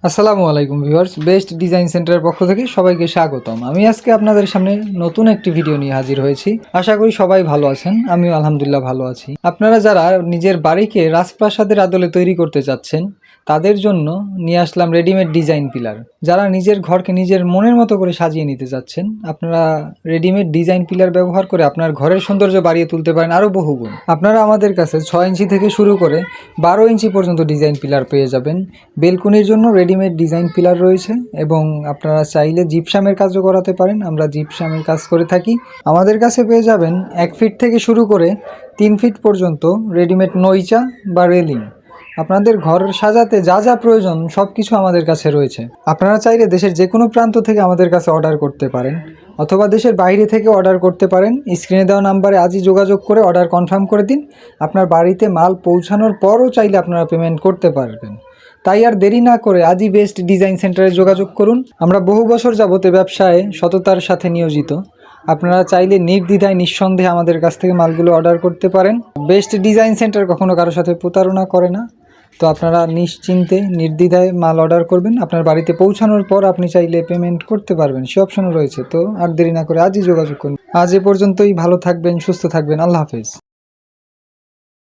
আসসালামু আলাইকুম viewers, best design সেন্টারের পক্ষ থেকে সবাইকে স্বাগতম। আমি আজকে আপনাদের সামনে নতুন একটি ভিডিও নিয়ে হাজির হয়েছি। আশা করি সবাই ভালো আছেন, আমিও আলহামদুলিল্লাহ ভালো আছি। আপনারা যারা নিজের বাড়িকে রাজপ্রাসাদের আদলে তৈরি করতে চাচ্ছেন তাদের জন্য নিয়ে আসলাম রেডিমেড ডিজাইন পিলার। যারা নিজের ঘরকে নিজের মনের মতো করে সাজিয়ে নিতে চাচ্ছেন, আপনারা রেডিমেড ডিজাইন পিলার ব্যবহার করে আপনার ঘরের সৌন্দর্য বাড়িয়ে তুলতে পারেন আরও বহুগুণ। আপনারা আমাদের কাছে 6 ইঞ্চি থেকে শুরু করে 12 ইঞ্চি পর্যন্ত ডিজাইন পিলার পেয়ে যাবেন। বেলকনির জন্য রেডিমেড ডিজাইন পিলার রয়েছে এবং আপনারা চাইলে জিপসামের কাজও করাতে পারেন। আমরা জিপসামের কাজ করে থাকি। আমাদের কাছে পেয়ে যাবেন 1 ফিট থেকে শুরু করে 3 ফিট পর্যন্ত রেডিমেড নইচা বা রেলিং। আপনাদের ঘর সাজাতে যা যা প্রয়োজন সব কিছু আমাদের কাছে রয়েছে। আপনারা চাইলে দেশের যে কোনো প্রান্ত থেকে আমাদের কাছে অর্ডার করতে পারেন অথবা দেশের বাইরে থেকে অর্ডার করতে পারেন। স্ক্রিনে দেওয়া নাম্বারে আজই যোগাযোগ করে অর্ডার কনফার্ম করে দিন। আপনার বাড়িতে মাল পৌঁছানোর পরও চাইলে আপনারা পেমেন্ট করতে পারবেন। তাই আর দেরি না করে আজই বেস্ট ডিজাইন সেন্টারে যোগাযোগ করুন। আমরা বহু বছর যাবত ব্যবসায় সততার সাথে নিয়োজিত। আপনারা চাইলে নির্দ্বিধায় নিঃসন্দেহে আমাদের কাছ থেকে মালগুলো অর্ডার করতে পারেন। বেস্ট ডিজাইন সেন্টার কখনো কারোর সাথে প্রতারণা করে না। তো আপনারা নিশ্চিন্তে নির্দ্বিধায় মাল অর্ডার করবেন। আপনার বাড়িতে পৌঁছানোর পর আপনি চাইলে পেমেন্ট করতে পারবেন, সে অপশনও রয়েছে। তো আর দেরি না করে আজই যোগাযোগ করুন। আজ এ পর্যন্তই। ভালো থাকবেন, সুস্থ থাকবেন। আল্লাহ হাফেজ।